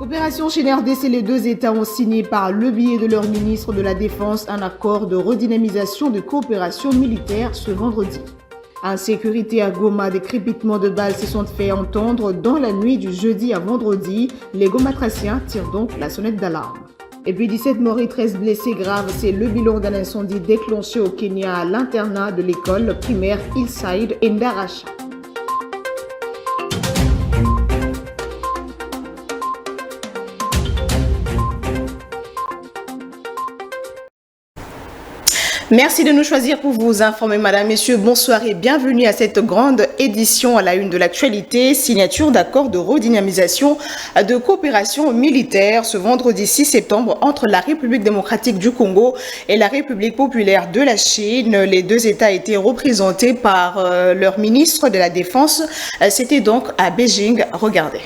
Coopération Chine-RDC, les deux États ont signé par le biais de leur ministre de la Défense un accord de redynamisation de coopération militaire ce vendredi. Insécurité à Goma, des crépitements de balles se sont fait entendre dans la nuit du jeudi à vendredi. Les gomatraciens tirent donc la sonnette d'alarme. Et puis 17 morts et 13 blessés graves, c'est le bilan d'un incendie déclenché au Kenya à l'internat de l'école primaire Hillside Endarasha. Merci de nous choisir pour vous informer, Madame, Messieurs. Bonsoir et bienvenue à cette grande édition à la une de l'actualité. Signature d'accord de redynamisation de coopération militaire ce vendredi 6 septembre entre la République démocratique du Congo et la République populaire de la Chine. Les deux États étaient représentés par leur ministre de la Défense. C'était donc à Beijing. Regardez.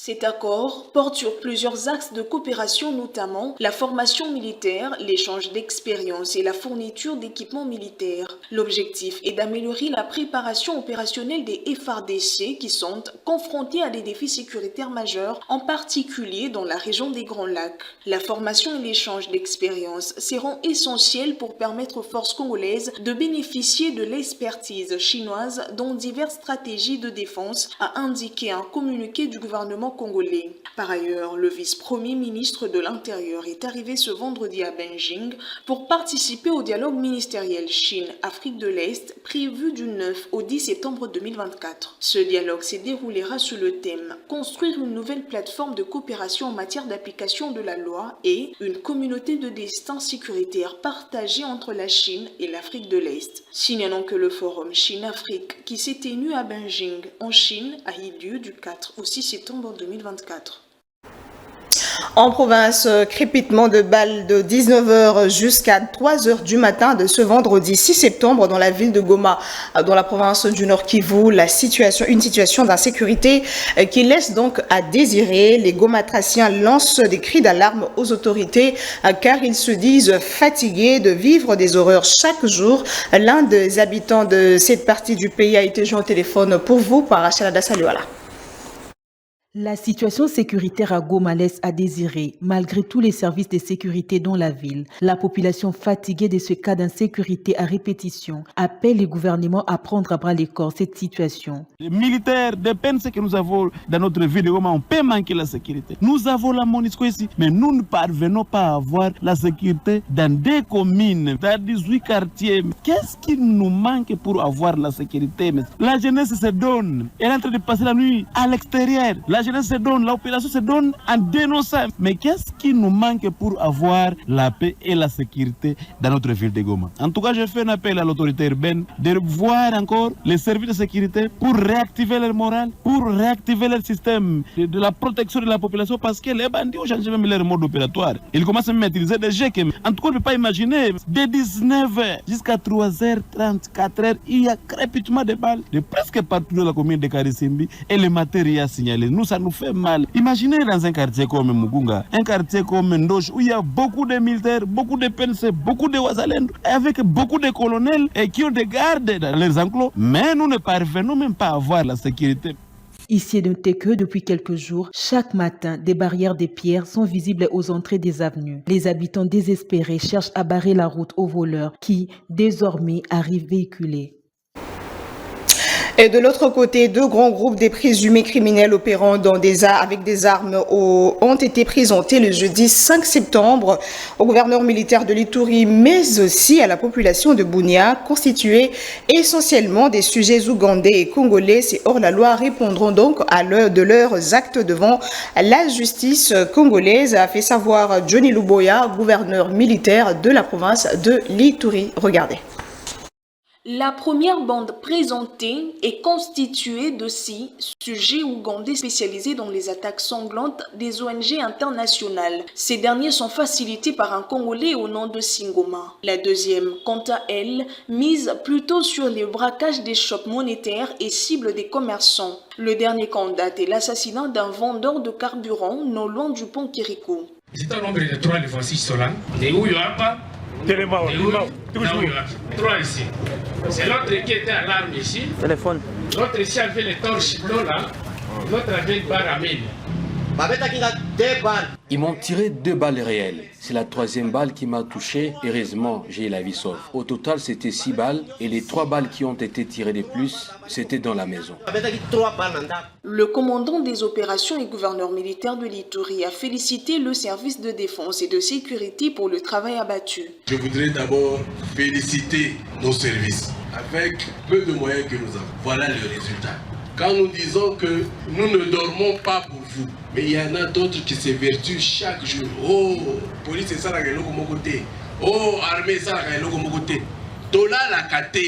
Cet accord porte sur plusieurs axes de coopération, notamment la formation militaire, l'échange d'expériences et la fourniture d'équipements militaires. L'objectif est d'améliorer la préparation opérationnelle des FARDC qui sont confrontés à des défis sécuritaires majeurs, en particulier dans la région des Grands Lacs. La formation et l'échange d'expériences seront essentiels pour permettre aux forces congolaises de bénéficier de l'expertise chinoise dans diverses stratégies de défense, a indiqué un communiqué du gouvernement congolais. Par ailleurs, le vice-premier ministre de l'Intérieur est arrivé ce vendredi à Beijing pour participer au dialogue ministériel Chine-Afrique de l'Est prévu du 9 au 10 septembre 2024. Ce dialogue se déroulera sous le thème « Construire une nouvelle plateforme de coopération en matière d'application de la loi et une communauté de destin sécuritaire partagée entre la Chine et l'Afrique de l'Est ». Signalons que le forum Chine-Afrique qui s'est tenu à Beijing en Chine a eu lieu du 4 au 6 septembre 2024. En province, crépitement de balles de 19h jusqu'à 3h du matin de ce vendredi 6 septembre dans la ville de Goma, dans la province du Nord Kivu, une situation d'insécurité qui laisse donc à désirer. Les gomatraciens lancent des cris d'alarme aux autorités car ils se disent fatigués de vivre des horreurs chaque jour. L'un des habitants de cette partie du pays a été joint au téléphone pour vous par Rachalada Saluala. La situation sécuritaire à Goma laisse à désirer, malgré tous les services de sécurité dans la ville. La population fatiguée de ce cas d'insécurité à répétition appelle le gouvernement à prendre à bras le corps cette situation. Les militaires, des peines que nous avons dans notre ville de Goma, on peut manquer la sécurité. Nous avons la MONUSCO ici, mais nous ne parvenons pas à avoir la sécurité dans des communes, dans 18 quartiers. Qu'est-ce qui nous manque pour avoir la sécurité? La jeunesse se donne. Elle est en train de passer la nuit à l'extérieur. La jeunesse se donne, la population se donne en dénonçant. Mais qu'est-ce qui nous manque pour avoir la paix et la sécurité dans notre ville de Goma? En tout cas, je fais un appel à l'autorité urbaine de voir encore les services de sécurité pour réactiver leur morale, pour réactiver leur système de la protection de la population, parce que les bandits ont changé même leur mode opératoire. Ils commencent même à utiliser des GEC. En tout cas, on ne peut pas imaginer, de 19h jusqu'à 3h30, 4h, il y a crépitement de balles de presque partout dans la commune de Karisimbi et le matériel a signalé. Nous, ça nous fait mal. Imaginez dans un quartier comme Mugunga, un quartier comme Ndoche, où il y a beaucoup de militaires, beaucoup de PNC, beaucoup de Ouazalendo, avec beaucoup de colonels et qui ont des gardes dans leurs enclos. Mais nous ne parvenons même pas à avoir la sécurité. Ici, notez que depuis quelques jours, chaque matin, des barrières de pierre sont visibles aux entrées des avenues. Les habitants désespérés cherchent à barrer la route aux voleurs qui, désormais, arrivent véhiculés. Et de l'autre côté, deux grands groupes des présumés criminels opérant avec des armes ont été présentés le jeudi 5 septembre au gouverneur militaire de l'Ituri, mais aussi à la population de Bunia, constituée essentiellement des sujets ougandais et congolais. Ces hors-la-loi répondront donc de leurs actes devant la justice congolaise, a fait savoir Johnny Luboya, gouverneur militaire de la province de l'Ituri. Regardez. La première bande présentée est constituée de 6 sujets ougandais spécialisés dans les attaques sanglantes des ONG internationales. Ces derniers sont facilités par un Congolais au nom de Singoma. La deuxième, quant à elle, mise plutôt sur le braquage des shops monétaires et cible des commerçants. Le dernier candidat est l'assassinat d'un vendeur de carburant non loin du pont Kirikou. C'est un nombre de 3 le Francis Solan, de Ouyapa, toujours. 3 ici. C'est l'autre qui était à l'arme ici. Téléphone. L'autre ici avait les torches bleues là. L'autre avait une barre à mine. Ils m'ont tiré 2 balles réelles. C'est la 3e balle qui m'a touché. Heureusement, j'ai la vie sauve. Au total, c'était 6 balles et les 3 balles qui ont été tirées de plus, c'était dans la maison. Le commandant des opérations et gouverneur militaire de l'Ituri a félicité le service de défense et de sécurité pour le travail abattu. Je voudrais d'abord féliciter nos services avec peu de moyens que nous avons. Voilà le résultat. Quand nous disons que nous ne dormons pas pour vous, mais il y en a d'autres qui s'évertuent chaque jour. Oh, police ça la côté. Oh, armée ça la côté. Tola la kate.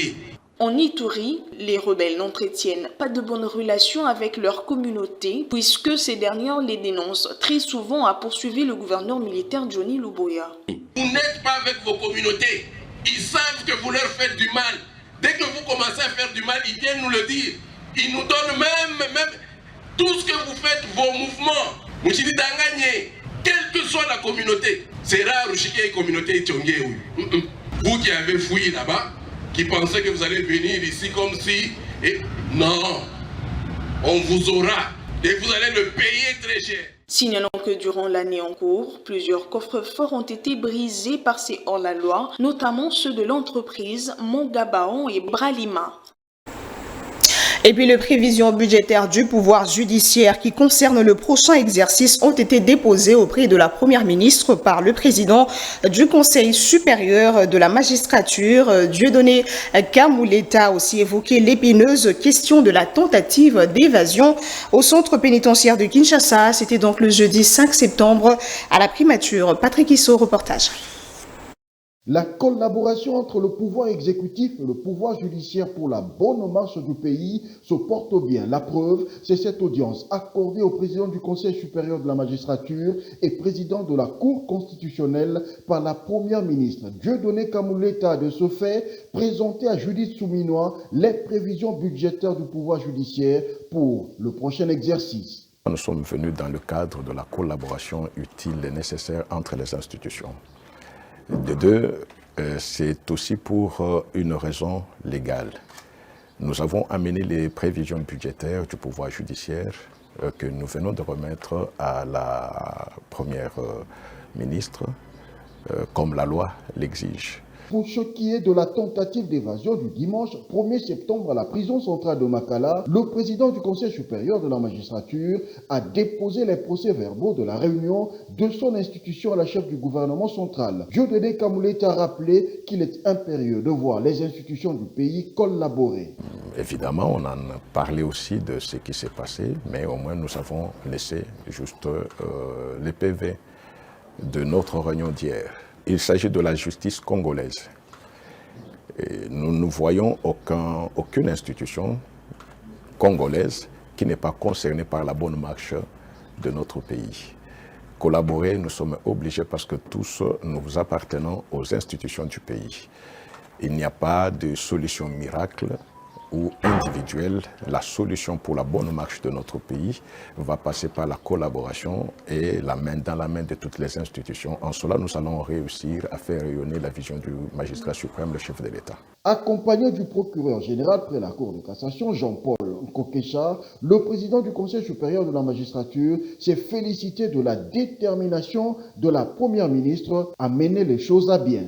En Ituri, les rebelles n'entretiennent pas de bonnes relations avec leur communauté puisque ces dernières les dénoncent très souvent, a poursuivi le gouverneur militaire Johnny Luboya. Vous n'êtes pas avec vos communautés. Ils savent que vous leur faites du mal. Dès que vous commencez à faire du mal, ils viennent nous le dire. Ils nous donnent même tout ce que vous faites, vos mouvements. Quelle que soit la communauté. C'est rare que la communauté vous qui avez fouillé là-bas, qui pensez que vous allez venir ici comme si... Non, on vous aura et vous allez le payer très cher. Signalons que durant l'année en cours, plusieurs coffres-forts ont été brisés par ces hors-la-loi, notamment ceux de l'entreprise Mongabaon et Bralima. Et puis les prévisions budgétaires du pouvoir judiciaire qui concernent le prochain exercice ont été déposées auprès de la Première ministre par le président du Conseil supérieur de la magistrature, Dieudonné Kamuleta, a aussi évoqué l'épineuse question de la tentative d'évasion au centre pénitentiaire de Kinshasa. C'était donc le jeudi 5 septembre à la primature. Patrick Issot, reportage. La collaboration entre le pouvoir exécutif et le pouvoir judiciaire pour la bonne marche du pays se porte bien. La preuve, c'est cette audience accordée au président du Conseil supérieur de la magistrature et président de la Cour constitutionnelle par la Première ministre. Dieudonné Kamuleta, de ce fait, présenté à Judith Souminois les prévisions budgétaires du pouvoir judiciaire pour le prochain exercice. Nous sommes venus dans le cadre de la collaboration utile et nécessaire entre les institutions. De deux, c'est aussi pour une raison légale. Nous avons amené les prévisions budgétaires du pouvoir judiciaire que nous venons de remettre à la Première ministre, comme la loi l'exige. Pour ce qui est de la tentative d'évasion du dimanche 1er septembre à la prison centrale de Makala, le président du Conseil supérieur de la magistrature a déposé les procès-verbaux de la réunion de son institution à la chef du gouvernement central. Dieudonné Kamuleta a rappelé qu'il est impérieux de voir les institutions du pays collaborer. Évidemment, on en a parlé aussi de ce qui s'est passé, mais au moins nous avons laissé juste les PV de notre réunion d'hier. Il s'agit de la justice congolaise. Et nous ne voyons aucune institution congolaise qui n'est pas concernée par la bonne marche de notre pays. Collaborer, nous sommes obligés parce que tous nous appartenons aux institutions du pays. Il n'y a pas de solution miracle ou individuelle. La solution pour la bonne marche de notre pays va passer par la collaboration et la main dans la main de toutes les institutions. En cela, nous allons réussir à faire rayonner la vision du magistrat suprême, le chef de l'État. Accompagné du procureur général près la Cour de cassation, Jean-Paul Nkokecha, le président du Conseil supérieur de la magistrature s'est félicité de la détermination de la Première ministre à mener les choses à bien.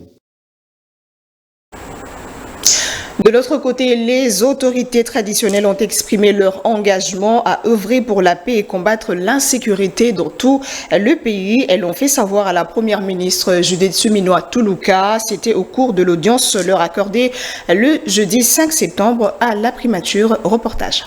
De l'autre côté, les autorités traditionnelles ont exprimé leur engagement à œuvrer pour la paix et combattre l'insécurité dans tout le pays. Elles l'ont fait savoir à la Première ministre Judith Suminwa Tuluka. C'était au cours de l'audience leur accordée le jeudi 5 septembre à la primature. Reportage.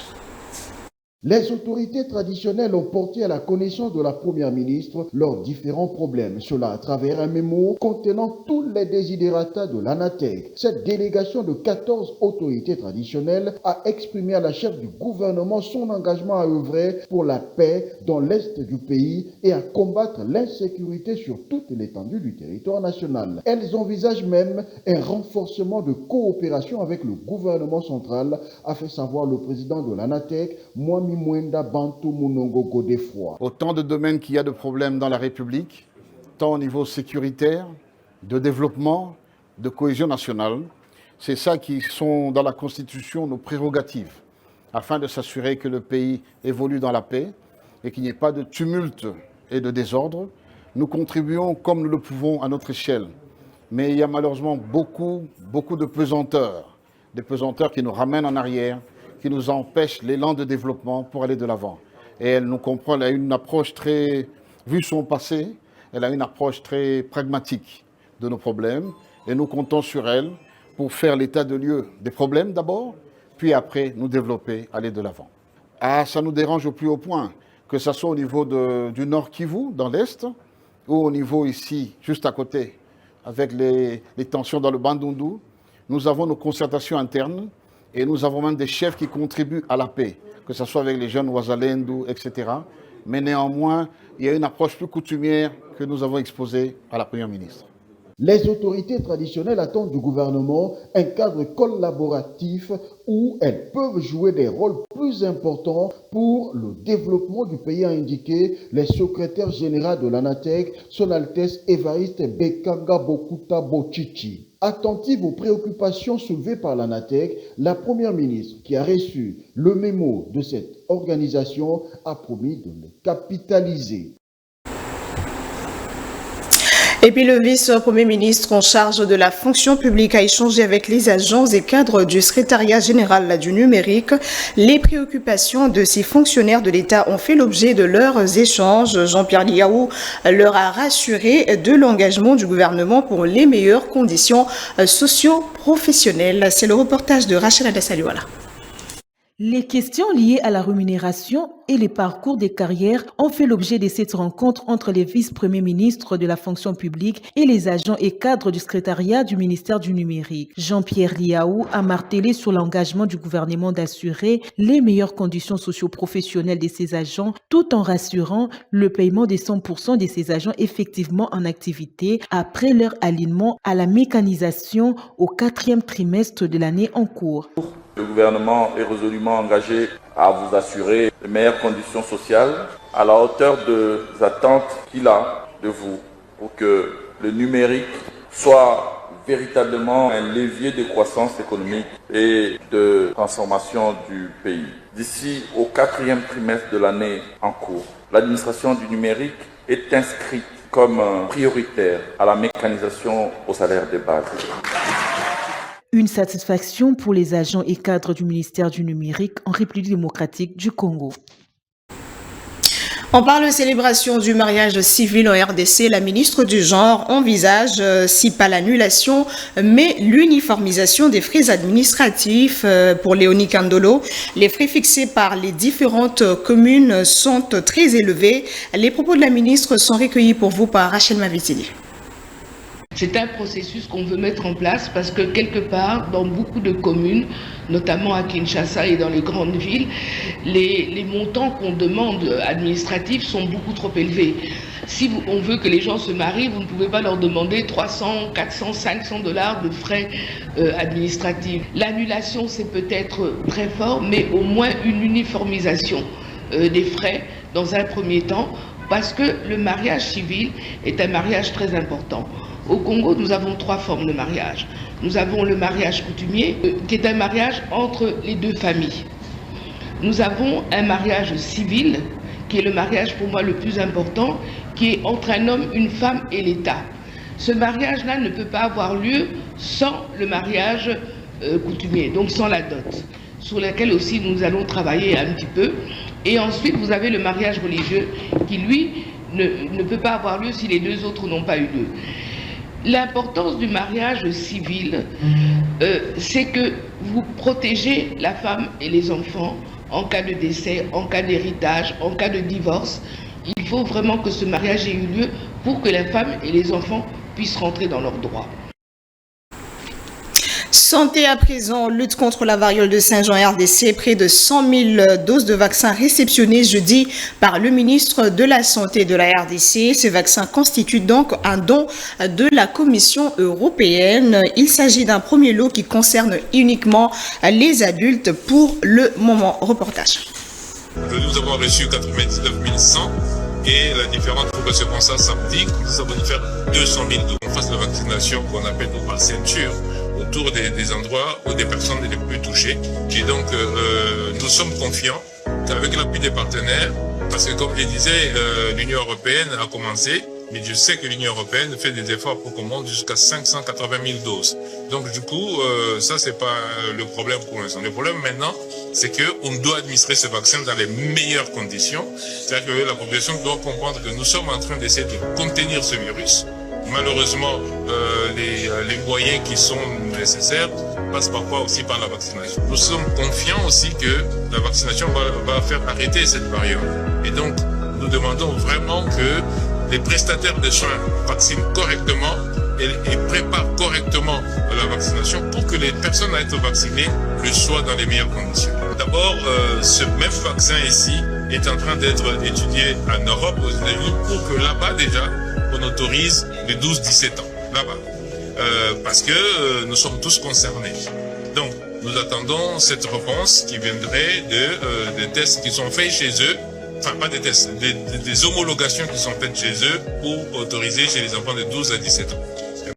Les autorités traditionnelles ont porté à la connaissance de la Première ministre leurs différents problèmes. Cela à travers un mémo contenant tous les desiderata de l'ANATEC. Cette délégation de 14 autorités traditionnelles a exprimé à la chef du gouvernement son engagement à œuvrer pour la paix dans l'est du pays et à combattre l'insécurité sur toute l'étendue du territoire national. Elles envisagent même un renforcement de coopération avec le gouvernement central, a fait savoir le président de l'ANATEC, Autant de domaines qu'il y a de problèmes dans la République, tant au niveau sécuritaire, de développement, de cohésion nationale. C'est ça qui sont dans la Constitution nos prérogatives, afin de s'assurer que le pays évolue dans la paix et qu'il n'y ait pas de tumulte et de désordre. Nous contribuons comme nous le pouvons à notre échelle. Mais il y a malheureusement beaucoup de pesanteurs. Des pesanteurs qui nous ramènent en arrière, qui nous empêchent l'élan de développement pour aller de l'avant. Et elle nous comprend, elle a une approche très, vu son passé, elle a une approche très pragmatique de nos problèmes. Et nous comptons sur elle pour faire l'état de lieu des problèmes d'abord, puis après nous développer, aller de l'avant. Ah, ça nous dérange au plus haut point, que ce soit au niveau du Nord Kivu, dans l'Est, ou au niveau ici, juste à côté, avec les tensions dans le Bandundu. Nous avons nos concertations internes et nous avons même des chefs qui contribuent à la paix, que ce soit avec les jeunes Ouazalendou, etc. Mais néanmoins, il y a une approche plus coutumière que nous avons exposée à la Première ministre. Les autorités traditionnelles attendent du gouvernement un cadre collaboratif où elles peuvent jouer des rôles plus importants pour le développement du pays, a indiqué le secrétaire général de l'ANATEC, Son Altesse Évariste Bekanga Bokuta Bochichi. Attentive aux préoccupations soulevées par l'ANATEC, la première ministre, qui a reçu le mémo de cette organisation, a promis de les capitaliser. Et puis le vice-premier ministre en charge de la fonction publique a échangé avec les agents et cadres du secrétariat général du numérique. Les préoccupations de ces fonctionnaires de l'État ont fait l'objet de leurs échanges. Jean-Pierre Liaou leur a rassuré de l'engagement du gouvernement pour les meilleures conditions socio-professionnelles. C'est le reportage de Rachel Adassaliwala. Les questions liées à la rémunération et les parcours des carrières ont fait l'objet de cette rencontre entre les vice-premiers ministres de la fonction publique et les agents et cadres du secrétariat du ministère du numérique. Jean-Pierre Liaou a martelé sur l'engagement du gouvernement d'assurer les meilleures conditions socio-professionnelles de ses agents tout en rassurant le paiement des 100% de ces agents effectivement en activité après leur alignement à la mécanisation au 4e trimestre de l'année en cours. Le gouvernement est résolument engagé à vous assurer les meilleures conditions sociales à la hauteur des attentes qu'il a de vous pour que le numérique soit véritablement un levier de croissance économique et de transformation du pays. D'ici au 4e trimestre de l'année en cours, l'administration du numérique est inscrite comme prioritaire à la mécanisation au salaire de base. Une satisfaction pour les agents et cadres du ministère du numérique en République démocratique du Congo. On parle de célébration du mariage civil en RDC. La ministre du Genre envisage, si pas l'annulation, mais l'uniformisation des frais administratifs pour Léonie Kandolo. Les frais fixés par les différentes communes sont très élevés. Les propos de la ministre sont recueillis pour vous par Rachel Mavitili. C'est un processus qu'on veut mettre en place parce que quelque part, dans beaucoup de communes, notamment à Kinshasa et dans les grandes villes, les montants qu'on demande administratifs sont beaucoup trop élevés. Si on veut que les gens se marient, vous ne pouvez pas leur demander 300, 400, 500 $ de frais administratifs. L'annulation, c'est peut-être très fort, mais au moins une uniformisation des frais dans un premier temps, parce que le mariage civil est un mariage très important. Au Congo, nous avons 3 formes de mariage. Nous avons le mariage coutumier, qui est un mariage entre les 2 familles. Nous avons un mariage civil, qui est le mariage pour moi le plus important, qui est entre un homme, une femme et l'État. Ce mariage-là ne peut pas avoir lieu sans le mariage coutumier, donc sans la dot, sur laquelle aussi nous allons travailler un petit peu. Et ensuite, vous avez le mariage religieux, qui lui ne peut pas avoir lieu si les 2 autres n'ont pas eu lieu. L'importance du mariage civil, c'est que vous protégez la femme et les enfants en cas de décès, en cas d'héritage, en cas de divorce. Il faut vraiment que ce mariage ait eu lieu pour que la femme et les enfants puissent rentrer dans leurs droits. Santé à présent, lutte contre la variole de Saint-Jean RDC, près de 100 000 doses de vaccins réceptionnées jeudi par le ministre de la Santé de la RDC. Ces vaccins constituent donc un don de la Commission européenne. Il s'agit d'un premier lot qui concerne uniquement les adultes pour le moment. Reportage. Nous avons reçu 99 100 et la différence pour que ce constat samedi, nous avons faire 200 000 doses. On fasse la vaccination qu'on appelle nous par ceinture autour des endroits où des personnes les plus touchées. Et donc, nous sommes confiants qu'avec l'appui des partenaires, Parce que comme je disais, l'Union européenne a commencé, mais je sais que l'Union européenne fait des efforts pour qu'on monte jusqu'à 580 000 doses. Donc du coup, ça c'est pas le problème pour l'instant. Le problème maintenant, c'est qu'on doit administrer ce vaccin dans les meilleures conditions. C'est-à-dire que la population doit comprendre que nous sommes en train d'essayer de contenir ce virus. Malheureusement, les moyens qui sont nécessaires passent parfois aussi par la vaccination. Nous sommes confiants aussi que la vaccination va faire arrêter cette variante. Et donc, nous demandons vraiment que les prestataires de soins vaccinent correctement et préparent correctement la vaccination pour que les personnes à être vaccinées le soient dans les meilleures conditions. D'abord, ce même vaccin ici est en train d'être étudié en Europe, aux États-Unis, pour que là-bas déjà, on autorise les 12-17 ans, là-bas. Parce que nous sommes tous concernés. Donc, nous attendons cette réponse qui viendrait des tests qui sont faits chez eux, enfin pas des tests, des homologations qui sont faites chez eux pour autoriser chez les enfants de 12 à 17 ans.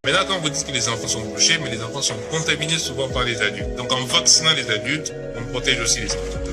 Maintenant, quand vous dites que les enfants sont touchés, mais les enfants sont contaminés souvent par les adultes. Donc, en vaccinant les adultes, on protège aussi les enfants.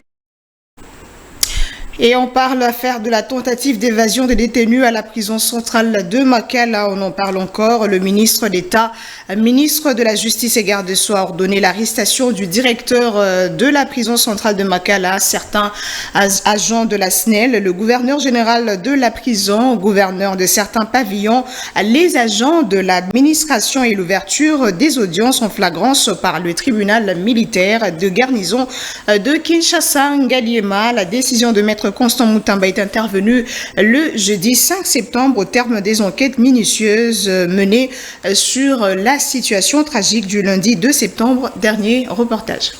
Et on parle affaire de la tentative d'évasion des détenus à la prison centrale de Makala. On en parle encore. Le ministre d'État, ministre de la Justice et garde des Sceaux a ordonné l'arrestation du directeur de la prison centrale de Makala, certains agents de la SNEL, le gouverneur général de la prison, gouverneur de certains pavillons, les agents de l'administration et l'ouverture des audiences en flagrance par le tribunal militaire de garnison de Kinshasa-Ngaliema. La décision de maître Constant Moutamba est intervenu le jeudi 5 septembre au terme des enquêtes minutieuses menées sur la situation tragique du lundi 2 septembre. Dernier reportage.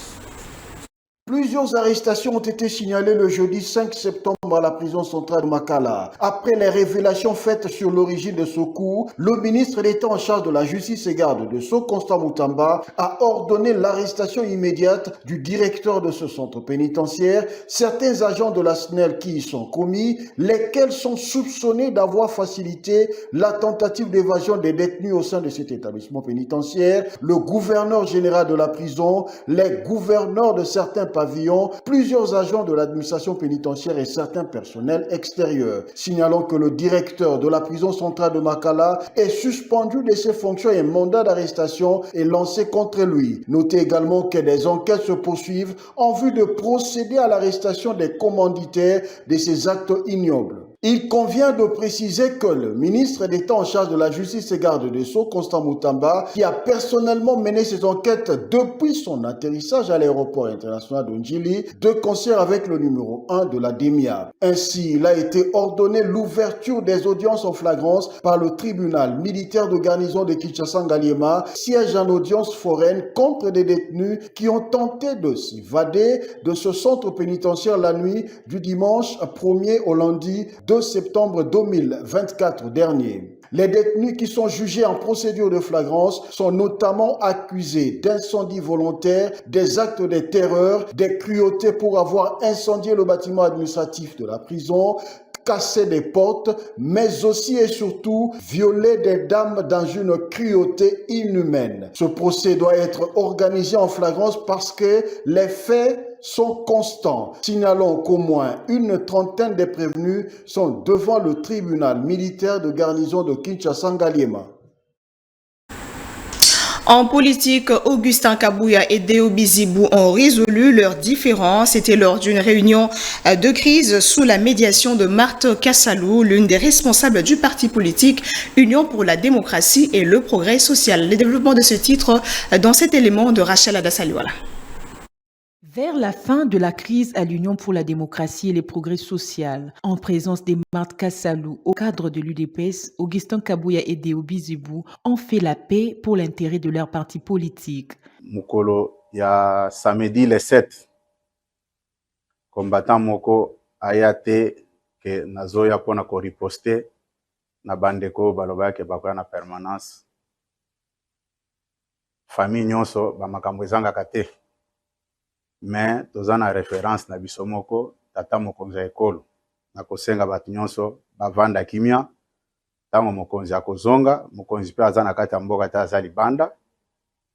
Plusieurs arrestations ont été signalées le jeudi 5 septembre à la prison centrale de Makala. Après les révélations faites sur l'origine de ce coup, le ministre d'État en charge de la justice et garde des Sceaux, Constant Moutamba, a ordonné l'arrestation immédiate du directeur de ce centre pénitentiaire, certains agents de la SNEL qui y sont commis, lesquels sont soupçonnés d'avoir facilité la tentative d'évasion des détenus au sein de cet établissement pénitentiaire, le gouverneur général de la prison, les gouverneurs de certains pavillons, plusieurs agents de l'administration pénitentiaire et certains personnels extérieurs. Signalons que le directeur de la prison centrale de Makala est suspendu de ses fonctions et un mandat d'arrestation est lancé contre lui. Notez également que des enquêtes se poursuivent en vue de procéder à l'arrestation des commanditaires de ces actes ignobles. Il convient de préciser que le ministre d'État en charge de la justice et garde des Sceaux, Constant Moutamba, qui a personnellement mené ces enquêtes depuis son atterrissage à l'aéroport international de Njili, de concert avec le numéro 1 de la DEMIA. Ainsi, il a été ordonné l'ouverture des audiences en flagrance par le tribunal militaire de garnison de Kinshasa-Ngaliema, siège en audience foraine contre des détenus qui ont tenté de s'évader de ce centre pénitentiaire la nuit du dimanche 1er au lundi 2 septembre 2024 dernier. Les détenus qui sont jugés en procédure de flagrance sont notamment accusés d'incendie volontaire, des actes de terreur, des cruautés pour avoir incendié le bâtiment administratif de la prison, casser des portes, mais aussi et surtout violer des dames dans une cruauté inhumaine. Ce procès doit être organisé en flagrance parce que les faits sont constants. Signalons qu'au moins une trentaine des prévenus sont devant le tribunal militaire de garnison de Kinshasa-Ngaliema. En politique, Augustin Kabouya et Deo Bizibou ont résolu leurs différends. C'était lors d'une réunion de crise sous la médiation de Marthe Kassalou, l'une des responsables du parti politique Union pour la démocratie et le progrès social. Le développement de ce titre dans cet élément de Rachel Adassaliwala. Vers la fin de la crise à l'Union pour la démocratie et les progrès social, en présence des Marthe Kassalou au cadre de l'UDPS, Augustin Kabouya et Deo Bizibou ont fait la paix pour l'intérêt de leur parti politique. Mukolo, il y a samedi le 7, combattant Moko ayate que nazoya pona ko riposter na bandeko baloba ke bakoya na permanence. Famille nyonso ba makambo ezanga kate. Mais tozana référence na bisomoko tata mokonzi ekolo na kosenga batu nyonso bavanda kimia tango mokonzi akozonga mokonzi pe azana kati ya mboka ta azali banda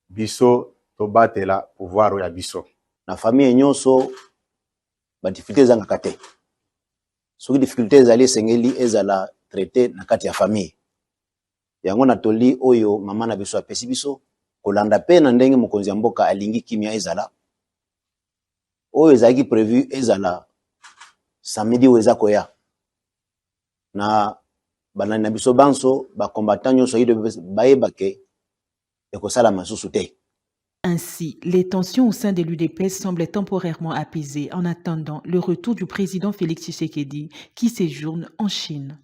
biso tobatela pouvoir ya biso na famille nyonso ba difficulté zanga kate soki difficulté ezali esengeli ezala traité na kati ya famille. Yango natoli oyo mama na biso apesi biso kolanda pe na ndenge mokonzi ya mboka alingi kimia ezala. Oyo ezalaki prévu ezala samedi oyo eza koya. Na banani na biso banso ba combattant nyonso yido bayebake ekosala masusu te. Ainsi, les tensions au sein de l'UDPS semblent temporairement apaisées en attendant le retour du président Félix Tshisekedi qui séjourne en Chine.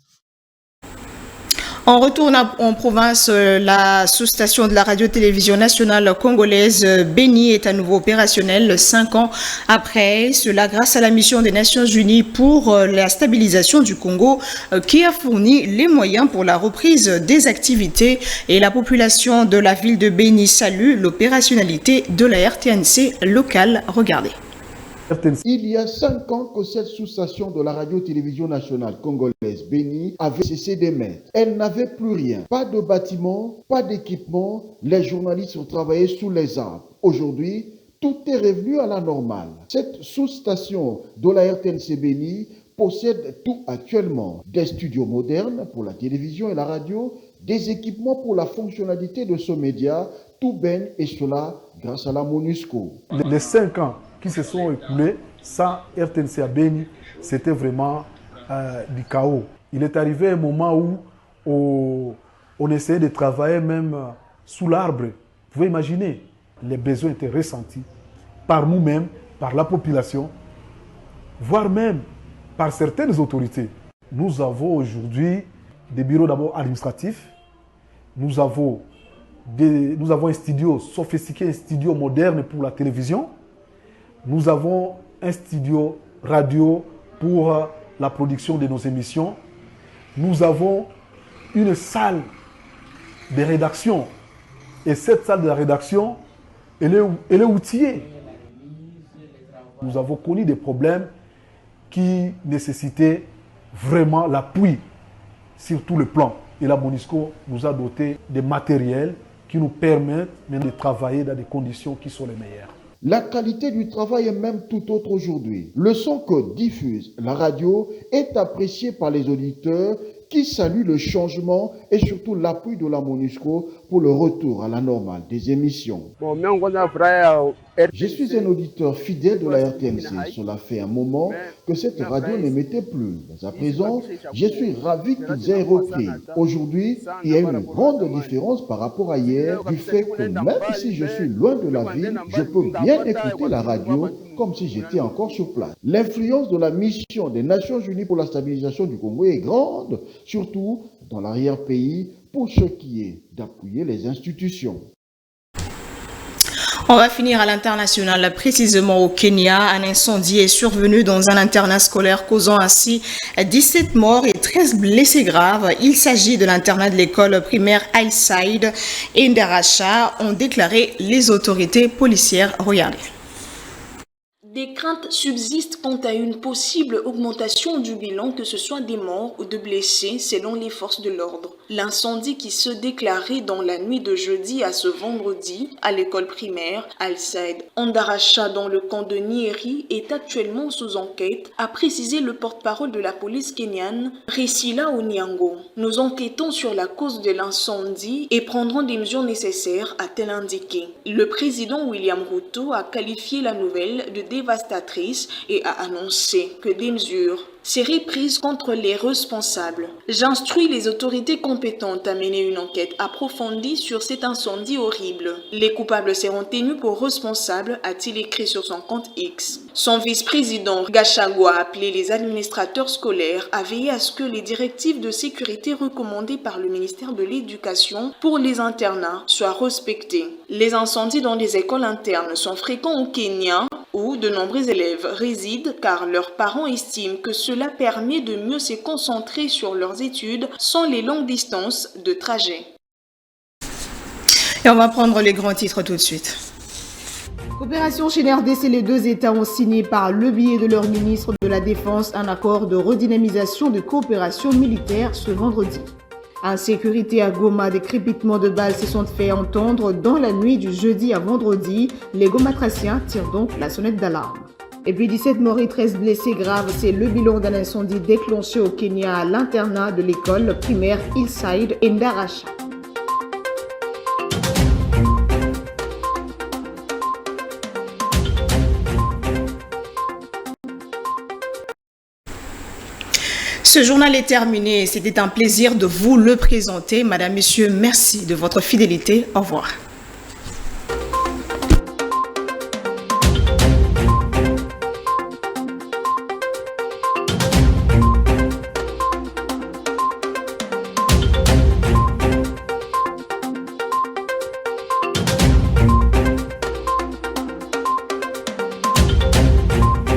On retourne en province, la sous-station de la radio-télévision nationale congolaise Béni est à nouveau opérationnelle 5 ans après. Cela grâce à la mission des Nations Unies pour la stabilisation du Congo qui a fourni les moyens pour la reprise des activités et la population de la ville de Béni salue l'opérationnalité de la RTNC locale. Regardez. Il y a 5 ans que cette sous-station de la radio-télévision nationale congolaise Béni avait cessé d'émettre. Elle n'avait plus rien. Pas de bâtiment, pas d'équipement. Les journalistes ont travaillé sous les arbres. Aujourd'hui, tout est revenu à la normale. Cette sous-station de la RTNC Béni possède tout actuellement. Des studios modernes pour la télévision et la radio, des équipements pour la fonctionnalité de ce média, tout baigne et cela grâce à la MONUSCO. Les 5 ans qui se sont écoulés sans RTNC à Béni, c'était vraiment du chaos. Il est arrivé un moment où on essayait de travailler même sous l'arbre. Vous pouvez imaginer, les besoins étaient ressentis par nous-mêmes, par la population, voire même par certaines autorités. Nous avons aujourd'hui des bureaux d'abord administratifs, nous avons un studio sophistiqué, un studio moderne pour la télévision. Nous avons un studio radio pour la production de nos émissions. Nous avons une salle de rédaction. Et cette salle de rédaction, elle est outillée. Nous avons connu des problèmes qui nécessitaient vraiment l'appui sur tout le plan. Et la MONUSCO nous a doté de matériel qui nous permettent même de travailler dans des conditions qui sont les meilleures. La qualité du travail est même tout autre aujourd'hui. Le son que diffuse la radio est apprécié par les auditeurs qui saluent le changement et surtout l'appui de la MONUSCO pour le retour à la normale des émissions. Je suis un auditeur fidèle de la RTNC. Cela fait un moment que cette radio n'émettait plus. Mais à présent, je suis ravi qu'ils aient repris. Aujourd'hui, il y a une grande différence par rapport à hier du fait que même si je suis loin de la ville, je peux bien écouter la radio comme si j'étais encore sur place. L'influence de la mission des Nations Unies pour la stabilisation du Congo est grande, surtout dans l'arrière-pays, pour ce qui est d'appuyer les institutions. On va finir à l'international, précisément au Kenya. Un incendie est survenu dans un internat scolaire causant ainsi 17 morts et 13 blessés graves. Il s'agit de l'internat de l'école primaire Highside et Ndaracha, ont déclaré les autorités policières. Regardez. Des craintes subsistent quant à une possible augmentation du bilan, que ce soit des morts ou de blessés, selon les forces de l'ordre. L'incendie qui se déclarait dans la nuit de jeudi à ce vendredi à l'école primaire Al-Saïd Ndaracha dans le camp de Nyeri est actuellement sous enquête, a précisé le porte-parole de la police kenyane, Priscilla Onyango. Nous enquêtons sur la cause de l'incendie et prendrons des mesures nécessaires, a-t-elle indiqué. Le président William Ruto a qualifié la nouvelle de dévastatrice et a annoncé que des mesures seraient prises contre les responsables. J'instruis les autorités compétentes à mener une enquête approfondie sur cet incendie horrible. Les coupables seront tenus pour responsables, a-t-il écrit sur son compte X. Son vice-président Gachagua a appelé les administrateurs scolaires à veiller à ce que les directives de sécurité recommandées par le ministère de l'Éducation pour les internats soient respectées. Les incendies dans les écoles internes sont fréquents au Kenya, où de nombreux élèves résident car leurs parents estiment que cela permet de mieux se concentrer sur leurs études sans les longues distances de trajet. Et on va prendre les grands titres tout de suite. Coopération chez RDC, les deux États ont signé par le biais de leur ministre de la Défense un accord de redynamisation de coopération militaire ce vendredi. En sécurité à Goma, des crépitements de balles se sont fait entendre dans la nuit du jeudi à vendredi. Les gomatraciens tirent donc la sonnette d'alarme. Et puis 17 morts et 13 blessés graves, c'est le bilan d'un incendie déclenché au Kenya à l'internat de l'école primaire Hillside et Ndarasha. Ce journal est terminé. C'était un plaisir de vous le présenter. Madame, Messieurs, merci de votre fidélité. Au revoir.